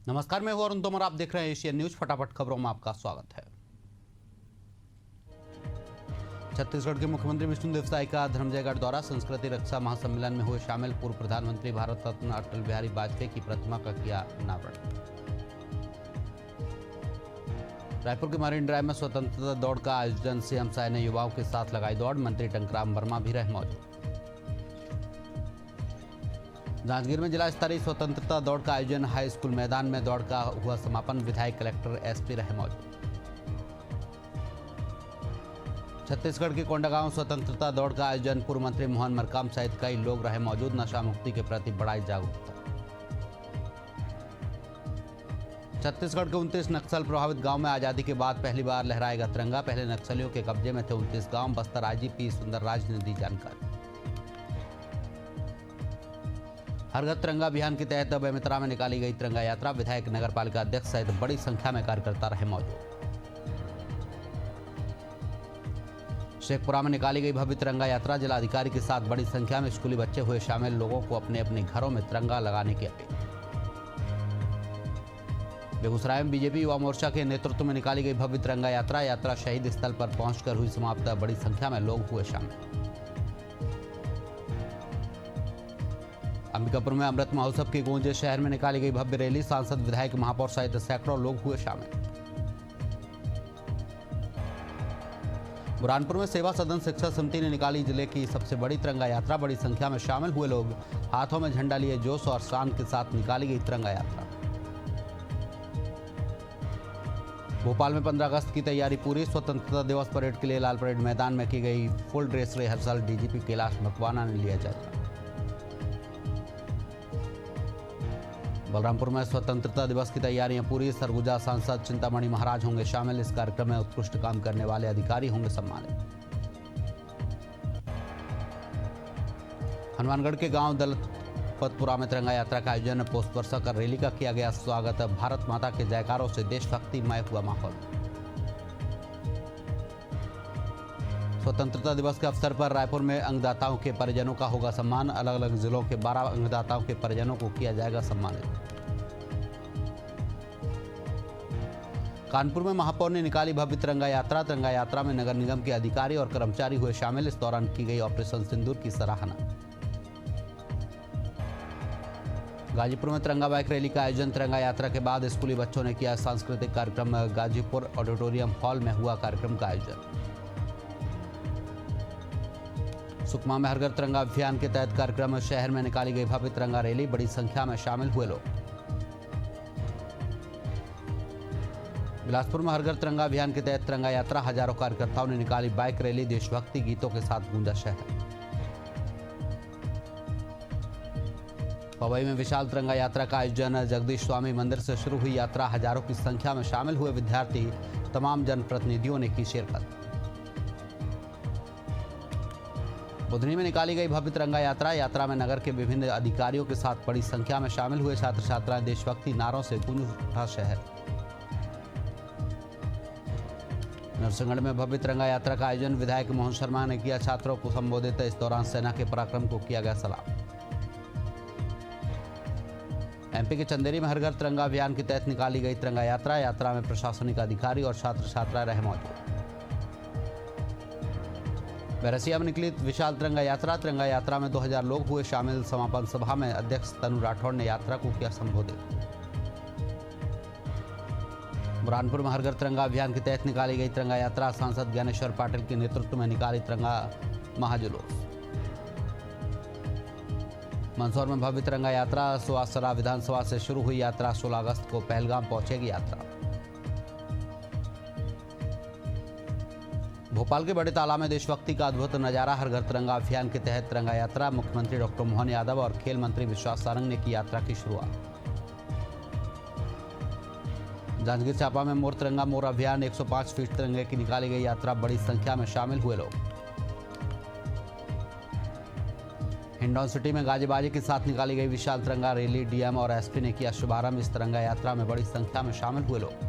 नमस्कार, मैं हूं अरुण तोमर। आप देख रहे हैं एशियन न्यूज। फटाफट खबरों में आपका स्वागत है। छत्तीसगढ़ के मुख्यमंत्री विष्णुदेव साय का धर्मजयगढ़ दौरा, संस्कृति रक्षा महासम्मेलन में हुए शामिल। पूर्व प्रधानमंत्री भारत रत्न अटल बिहारी वाजपेयी की प्रतिमा का किया अनावरण। रायपुर के मरीन ड्राइव में स्वतंत्रता दौड़ का आयोजन, सीएम साय ने युवाओं के साथ लगाई दौड़। मंत्री टंकराम वर्मा भी रहे मौजूद। जांजगीर में जिला स्तरीय स्वतंत्रता दौड़ का आयोजन, हाई स्कूल मैदान में दौड़ का हुआ समापन। विधायक, कलेक्टर, एसपी रहे मौजूद। छत्तीसगढ़ के कोंडागांव स्वतंत्रता दौड़ का आयोजन, पूर्व मंत्री मोहन मरकाम सहित कई लोग रहे मौजूद। नशा मुक्ति के प्रति बढ़ाई जागरूकता। छत्तीसगढ़ के 29 नक्सल प्रभावित गांव में आजादी के बाद पहली बार लहराएगा तिरंगा। पहले नक्सलियों के कब्जे में थे 29 गांव। बस्तर आईजीपी सुंदरराज ने दी जानकारी। हर घर तिरंगा अभियान के तहत बेमेतरा में निकाली गई तिरंगा यात्रा। विधायक, नगर पालिका अध्यक्ष सहित बड़ी संख्या में कार्यकर्ता रहे मौजूद। शेखपुरा में निकाली गई भव्य तिरंगा यात्रा, जिलाधिकारी के साथ बड़ी संख्या में स्कूली बच्चे हुए शामिल। लोगों को अपने अपने घरों में तिरंगा लगाने की अपील। बेगूसराय में बीजेपी युवा मोर्चा के नेतृत्व में निकाली गई भव्य तिरंगा यात्रा। यात्रा शहीद स्थल पर पहुंचकर हुई समाप्त। बड़ी संख्या में लोग हुए शामिल। अंबिकापुर में अमृत महोत्सव की गूंज, शहर में निकाली गई भव्य रैली। सांसद, विधायक, महापौर सहित सैकड़ों लोग हुए शामिल। बुरहानपुर में सेवा सदन शिक्षा समिति ने निकाली जिले की सबसे बड़ी तिरंगा यात्रा। बड़ी संख्या में शामिल हुए लोग हाथों में झंडा लिए जोश और शान के साथ निकाली गई तिरंगा यात्रा। भोपाल में 15 अगस्त की तैयारी पूरी। स्वतंत्रता दिवस परेड के लिए लाल परेड मैदान में की गई full dress rehearsal. DGP Kailash Makwana ने लिया जायजा। बलरामपुर में स्वतंत्रता दिवस की तैयारियां पूरी। सरगुजा सांसद चिंतामणि महाराज होंगे शामिल। इस कार्यक्रम में उत्कृष्ट काम करने वाले अधिकारी होंगे सम्मानित। हनुमानगढ़ के गांव दलपतपुरा में तिरंगा यात्रा का आयोजन, पुष्प वर्षा कर रैली का किया गया स्वागत। भारत माता के जयकारों से देशभक्तिमय हुआ माहौल। स्वतंत्रता दिवस के अवसर पर रायपुर में अंगदाताओं के परिजनों का होगा सम्मान। अलग अलग जिलों के 12 अंगदाताओं के परिजनों को किया जाएगा सम्मानित। कानपुर में महापौर ने निकाली भव्य तिरंगा यात्रा। तिरंगा यात्रा में नगर निगम के अधिकारी और कर्मचारी हुए शामिल। इस दौरान की गई ऑपरेशन सिंदूर की सराहना। गाजीपुर में तिरंगा बाइक रैली का आयोजन। तिरंगा यात्रा के बाद स्कूली बच्चों ने किया सांस्कृतिक कार्यक्रम। गाजीपुर ऑडिटोरियम हॉल में हुआ कार्यक्रम का आयोजन। सुकमा में हर घर तिरंगा अभियान के तहत कार्यक्रम। शहर में निकाली गई भव्य तिरंगा रैली। बड़ी संख्या में शामिल हुए लोग। बिलासपुर में हर घर तिरंगा अभियान के तहत तिरंगा यात्रा। हजारों कार्यकर्ताओं ने निकाली बाइक रैली। देशभक्ति गीतों के साथ गूंजा शहर। पवई में विशाल तिरंगा यात्रा का आयोजन। जगदीश स्वामी मंदिर से शुरू हुई यात्रा। हजारों की संख्या में शामिल हुए विद्यार्थी। तमाम जनप्रतिनिधियों ने की शिरकत। बुधनी में निकाली गई भव्य तिरंगा यात्रा। यात्रा में नगर के विभिन्न अधिकारियों के साथ बड़ी संख्या में शामिल हुए छात्र छात्राएं। देशभक्ति नारों से गूंज उठा शहर। नरसिंहगढ़ में भव्य तिरंगा यात्रा का आयोजन। विधायक मोहन शर्मा ने किया छात्रों को संबोधित। इस दौरान सेना के पराक्रम को किया गया सलाम। एमपी के चंदेरी में हर घर तिरंगा अभियान के तहत निकाली गई तिरंगा यात्रा। यात्रा में प्रशासनिक अधिकारी और छात्र छात्राएं रहे मौजूद। बैरसिया में निकली विशाल तिरंगा यात्रा। तिरंगा यात्रा में 2000 लोग हुए शामिल। समापन सभा में अध्यक्ष तनु राठौड़ ने यात्रा को किया संबोधित। बुरहानपुर में हर घर तिरंगा अभियान के तहत निकाली गई तिरंगा यात्रा। सांसद ज्ञानेश्वर पाटिल के नेतृत्व में निकाली तिरंगा महाजुलूस। मंदसौर में भव्य तिरंगा यात्रा। सुवासरा विधानसभा से शुरू हुई यात्रा। 16 अगस्त को पहलगाम पहुंचेगी यात्रा। भोपाल के बड़े तालाब में देशभक्ति का अद्भुत नजारा। हर घर तिरंगा अभियान के तहत तिरंगा यात्रा। मुख्यमंत्री डॉक्टर मोहन यादव और खेल मंत्री विश्वास सारंग ने की यात्रा की शुरुआत। जांजगीर चांपा में मोर तिरंगा मोर अभियान। 105 फीट तिरंगे की निकाली गई यात्रा। बड़ी संख्या में शामिल हुए लोग। हिंडौन सिटी में गाजीबाजी के साथ निकाली गई विशाल तिरंगा रैली। डीएम और एसपी ने किया शुभारंभ। इस तिरंगा यात्रा में बड़ी संख्या में शामिल हुए लोग।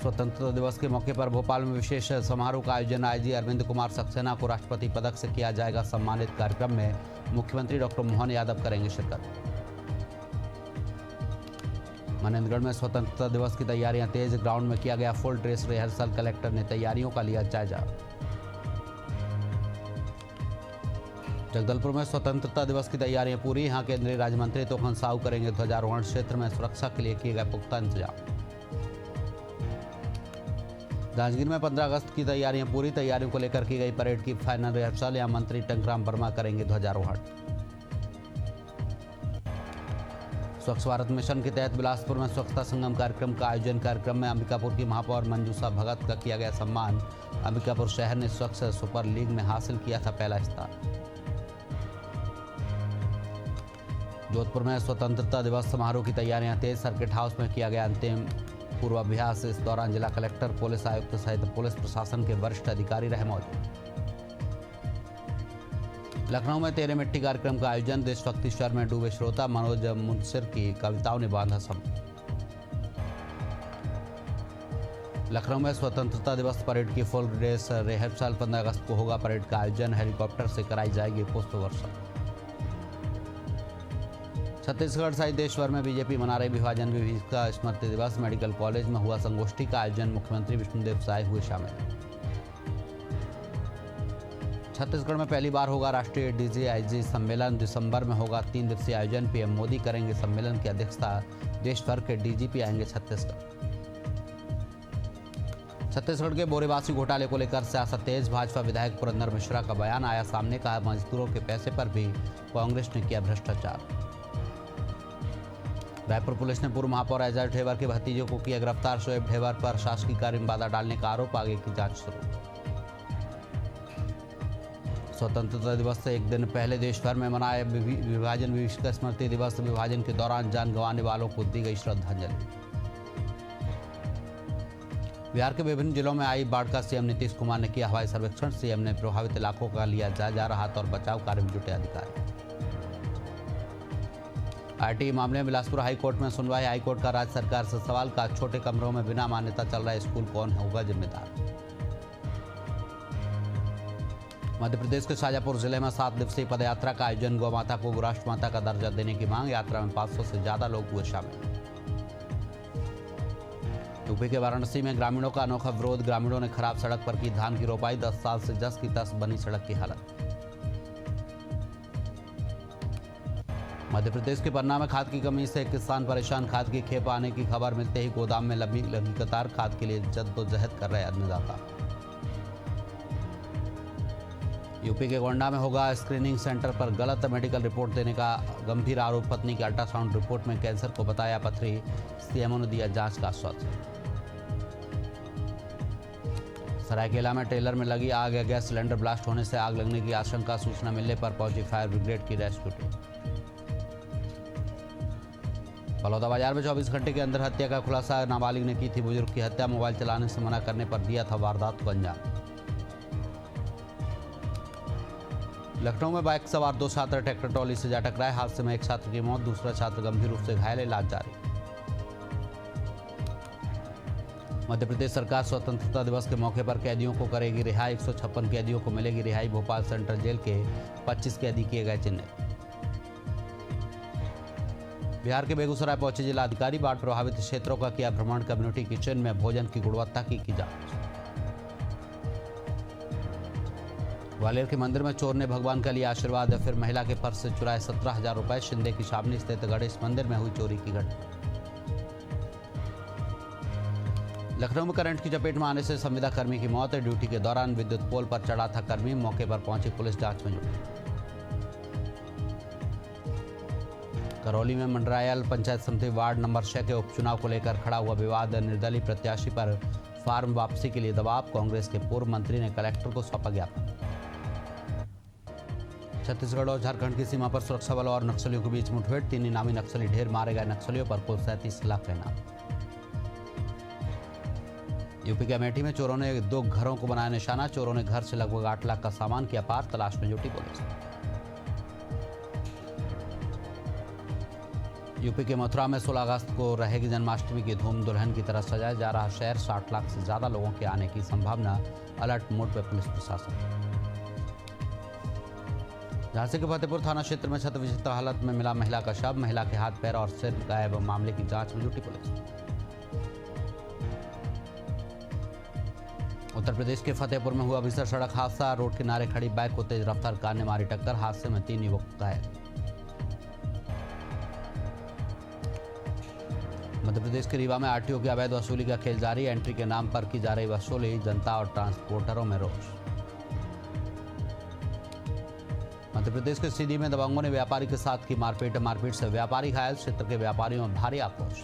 स्वतंत्रता दिवस के मौके पर भोपाल में विशेष समारोह का आयोजन। आईजी अरविंद कुमार सक्सेना को राष्ट्रपति पदक से किया जाएगा सम्मानित। कार्यक्रम में मुख्यमंत्री डॉक्टर मोहन यादव करेंगे शिरकत। मनेंद्रगढ़ में स्वतंत्रता दिवस की तैयारियां तेज, ग्राउंड में किया गया फुल ड्रेस रिहर्सल, कलेक्टर ने तैयारियों का लिया जायजा। जगदलपुर में स्वतंत्रता दिवस की तैयारियां पूरी, यहां केंद्रीय राज्य मंत्री तोखन साहू करेंगे ध्वजारोहण, क्षेत्र में सुरक्षा के लिए किए गए पुख्ता इंतजाम। जांजगीर में 15 अगस्त की तैयारियां पूरी, तैयारियों को लेकर की गई परेड की फाइनल रिहर्सल, यहां मंत्री टंकराम वर्मा करेंगे ध्वजारोहण। स्वच्छ भारत मिशन के तहत बिलासपुर में स्वच्छता संगम कार्यक्रम का आयोजन, कार्यक्रम में अंबिकापुर की महापौर मंजूषा भगत का किया गया सम्मान। अंबिकापुर शहर ने स्वच्छ सुपर लीग में हासिल किया था पहला स्थान। जोधपुर में स्वतंत्रता दिवस समारोह की तैयारियां तेज, सर्किट हाउस में किया गया अंतिम पूर्वाभ्यास। इस दौरान जिला कलेक्टर, पुलिस आयुक्त सहित पुलिस प्रशासन के वरिष्ठ अधिकारी रहे मौजूद। लखनऊ में तेरे मिट्टी कार्यक्रम का आयोजन, देशभक्ति स्वर में डूबे श्रोता, मनोज मुंसिर की कविताओं ने बांधा सब। लखनऊ में स्वतंत्रता दिवस परेड की फुल ड्रेस रिहर्सल, 15 अगस्त को होगा परेड का आयोजन, हेलीकॉप्टर से कराई जाएगी पुष्प वर्षा। छत्तीसगढ़ सहित देश भर में बीजेपी मना रही विभाजन विभीषिका का स्मृति दिवस, मेडिकल कॉलेज में हुआ संगोष्ठी का आयोजन, मुख्यमंत्री विष्णुदेव साय हुए शामिल। छत्तीसगढ़ में पहली बार होगा राष्ट्रीय डीजीआईजी सम्मेलन, दिसंबर में होगा 3 दिवसीय आयोजन, पीएम मोदी करेंगे सम्मेलन की अध्यक्षता, देश भर के डीजीपी आएंगे छत्तीसगढ़। छत्तीसगढ़ के बोरेबासी घोटाले को लेकर सियासत तेज, भाजपा विधायक पुरंदर मिश्रा का बयान आया सामने, कहा मजदूरों के पैसे पर भी कांग्रेस ने किया भ्रष्टाचार। रायपुर पुलिस ने पूर्व महापौर एजाज ढेबर के भतीजे को किया गिरफ्तार, शोएब ढेबर पर शासकीय कार्य में बाधा डालने का आरोप, आगे की जांच शुरू। स्वतंत्रता दिवस से एक दिन पहले देश भर में मनाया विभाजन विभीषिका स्मृति दिवस, विभाजन के दौरान जान गंवाने वालों को दी गई श्रद्धांजलि। बिहार के विभिन्न जिलों में आई बाढ़ का सीएम नीतीश कुमार ने किया हवाई सर्वेक्षण, सीएम ने प्रभावित इलाकों का लिया जायजा, राहत और बचाव कार्य में जुटे अधिकारी। आईटी मामले में बिलासपुर हाईकोर्ट में सुनवाई, हाईकोर्ट का राज्य सरकार से सवाल, का छोटे कमरों में बिना मान्यता चल रहा स्कूल कौन होगा जिम्मेदार। मध्य प्रदेश के शाजापुर जिले में 7 दिवसीय पदयात्रा का आयोजन, गौ माता को राष्ट्र माता का दर्जा देने की मांग, यात्रा में 500 से ज्यादा लोग हुए शामिल। यूपी के वाराणसी में ग्रामीणों का अनोखा विरोध, ग्रामीणों ने खराब सड़क पर की धान की रोपाई, 10 साल से जस की तस बनी सड़क की हालत। मध्य प्रदेश के पन्ना में खाद की कमी से किसान परेशान, खाद की खेप आने की खबर मिलते ही गोदाम में लगी कतार, खाद के लिए जद्दोजहद कर रहे अन्नदाता। यूपी के गोंडा में होगा स्क्रीनिंग सेंटर पर गलत मेडिकल रिपोर्ट देने का गंभीर आरोप, पत्नी की अल्ट्रासाउंड रिपोर्ट में कैंसर को बताया पथरी, सीएमओ ने दिया जांच का आश्वासन। सरायकेला में ट्रेलर में लगी आग, गैस सिलेंडर ब्लास्ट होने से आग लगने की आशंका, सूचना मिलने पर पहुंची फायर ब्रिगेड की रेस्क्यू टीम। बलौदाबाजार में 24 घंटे के अंदर हत्या का खुलासा, नाबालिग ने की थी बुजुर्ग की हत्या, मोबाइल चलाने से मना करने पर दिया था वारदात को अंजाम। लखनऊ में बाइक सवार 2 छात्र ट्रैक्टर ट्रॉली से जा टकराए, हादसे में एक छात्र की मौत, दूसरा छात्र गंभीर रूप से घायल, इलाज जारी। मध्य प्रदेश सरकार स्वतंत्रता दिवस के मौके पर कैदियों को करेगी रिहाई, 156 कैदियों को मिलेगी रिहाई, भोपाल सेंट्रल जेल के 25 कैदी किए गए चिन्हित। बिहार के बेगूसराय पहुंचे जिलाधिकारी, बाढ़ प्रभावित क्षेत्रों का किया भ्रमण, कम्युनिटी किचन में भोजन की गुणवत्ता की जांच। ग्वालियर के मंदिर में चोर ने भगवान का लिया आशीर्वाद, फिर महिला के पर्स से चुराए 17,000 रुपए, शिंदे की छावनी स्थित गणेश मंदिर में हुई चोरी की घटना। लखनऊ में करंट की चपेट में आने से संविदा कर्मी की मौत, ड्यूटी के दौरान विद्युत पोल पर चढ़ा था कर्मी, मौके पर पहुंची पुलिस जांच में जुटी। करौली में मंडरायल पंचायत समिति वार्ड नंबर 6 के उपचुनाव को लेकर खड़ा हुआ विवाद, निर्दलीय प्रत्याशी पर फार्म वापसी के लिए दबाव, कांग्रेस के पूर्व मंत्री ने कलेक्टर को सौंपा ज्ञापन। छत्तीसगढ़ और झारखंड की सीमा पर सुरक्षा बलों और नक्सलियों के बीच मुठभेड़, 3 इनामी नक्सली ढेर, मारे गए नक्सलियों पर कुल 37 लाख इनाम। यूपी के अमेठी में चोरों ने 2 घरों को बनाया निशाना, चोरों ने घर से लगभग 8 लाख का सामान किया पार, तलाश में जुटी पुलिस। यूपी के मथुरा में 16 अगस्त को रहेगी जन्माष्टमी की धूम, दुल्हन की तरह सजाया जा रहा शहर, 60 लाख से ज्यादा लोगों के आने की संभावना, अलर्ट मोड पर पुलिस प्रशासन। झांसी के फतेहपुर थाना क्षेत्र में क्षत विक्षत हालत में मिला महिला का शव। महिला के हाथ पैर और सिर गायब। मामले की जांच में जुटी पुलिस। उत्तर प्रदेश के फतेहपुर में हुआ भीषण सड़क हादसा। रोड किनारे खड़ी बाइक को तेज रफ्तार कार ने मारी टक्कर। हादसे में 3 युवक घायल। मध्य प्रदेश के रीवा में आरटीओ की अवैध वसूली का खेल जारी। एंट्री के नाम पर की जा रही वसूली, जनता और ट्रांसपोर्टरों में रोष। मध्य प्रदेश के सीधी में दबंगों ने व्यापारी के साथ की मारपीट। मारपीट से व्यापारी घायल। क्षेत्र के व्यापारियों में भारी आक्रोश।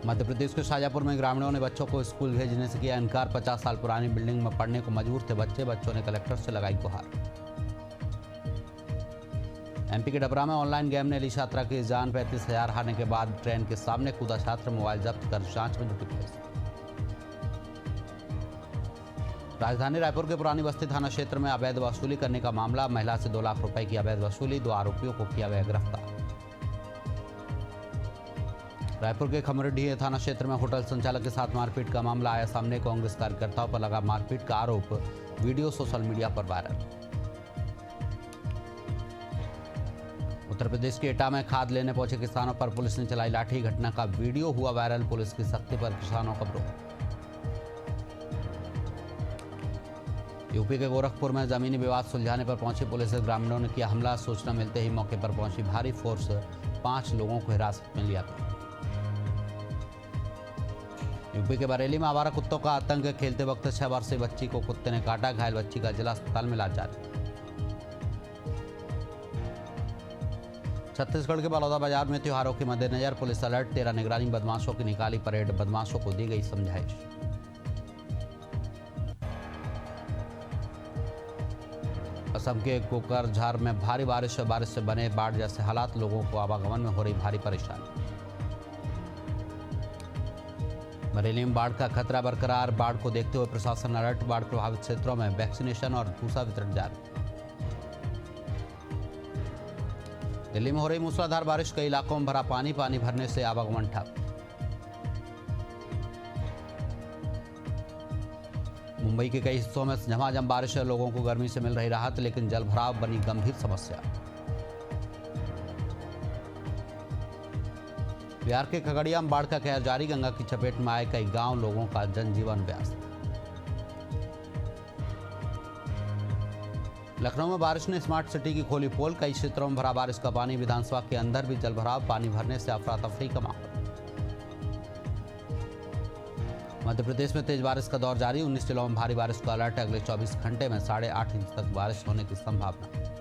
मध्य प्रदेश के शाजापुर में ग्रामीणों ने बच्चों को स्कूल भेजने से किया इनकार। 50 साल पुरानी बिल्डिंग में पढ़ने को मजबूर थे बच्चे। बच्चों ने कलेक्टर से लगाई गुहार। एमपी के डबरा में ऑनलाइन गेम ने ली छात्रा की जान। 35,000 हारने के बाद ट्रेन के सामने कूदा छात्र। मोबाइल जब्त कर जांच में जुटी पुलिस। राजधानी रायपुर के पुरानी बस्ती थाना क्षेत्र में अवैध वसूली करने का मामला। महिला से 2 लाख रुपए की अवैध वसूली। 2 आरोपियों को किया गया गिरफ्तार। रायपुर के खमरडीह थाना क्षेत्र में होटल संचालक के साथ मारपीट का मामला आया सामने। कांग्रेस कार्यकर्ताओं पर लगा मारपीट का आरोप। वीडियो सोशल मीडिया पर वायरल। उत्तर प्रदेश के एटा में खाद लेने पहुंचे किसानों पर पुलिस ने चलाई लाठी। घटना का वीडियो हुआ वायरल। पुलिस की सख्ती पर किसानों का विरोध। यूपी के गोरखपुर में जमीनी विवाद सुलझाने पर पहुंची पुलिस। ग्रामीणों ने किया हमला। सूचना मिलते ही मौके पर पहुंची भारी फोर्स। 5 लोगों को हिरासत में लिया गया। यूपी के बरेली में आवारा कुत्तों का आतंक। खेलते वक्त 6 वर्षीय बच्ची को कुत्ते ने काटा। घायल बच्ची का जिला अस्पताल में इलाज जारी। छत्तीसगढ़ के बलौदा बाजार में त्योहारों के मद्देनजर पुलिस अलर्ट। 13 निगरानी बदमाशों की निकाली परेड। बदमाशों को दी गई समझाइश। असम के कोकरझार में भारी बारिश से बने बाढ़ जैसे हालात। लोगों को आवागमन में हो रही भारी परेशानी। बरेली में बाढ़ का खतरा बरकरार। बाढ़ को देखते हुए प्रशासन अलर्ट। बाढ़ प्रभावित क्षेत्रों में वैक्सीनेशन और भूसा वितरण जारी। दिल्ली में हो रही मूसलाधार बारिश। कई इलाकों में भरा पानी। पानी भरने से आवागमन ठप। मुंबई के कई हिस्सों में झमाझम बारिश है। लोगों को गर्मी से मिल रही राहत, लेकिन जलभराव बनी गंभीर समस्या। बिहार के खगड़िया में बाढ़ का कहर जारी। गंगा की चपेट में आए कई गांव। लोगों का जनजीवन व्यस्त। लखनऊ में बारिश ने स्मार्ट सिटी की खोली पोल। कई क्षेत्रों में भरा बारिश का पानी। विधानसभा के अंदर भी जलभराव। पानी भरने से अफरा तफरी का माहौल। मध्य प्रदेश में तेज बारिश का दौर जारी। 19 जिलों में भारी बारिश का अलर्ट। अगले 24 घंटे में 8.5 इंच तक बारिश होने की संभावना।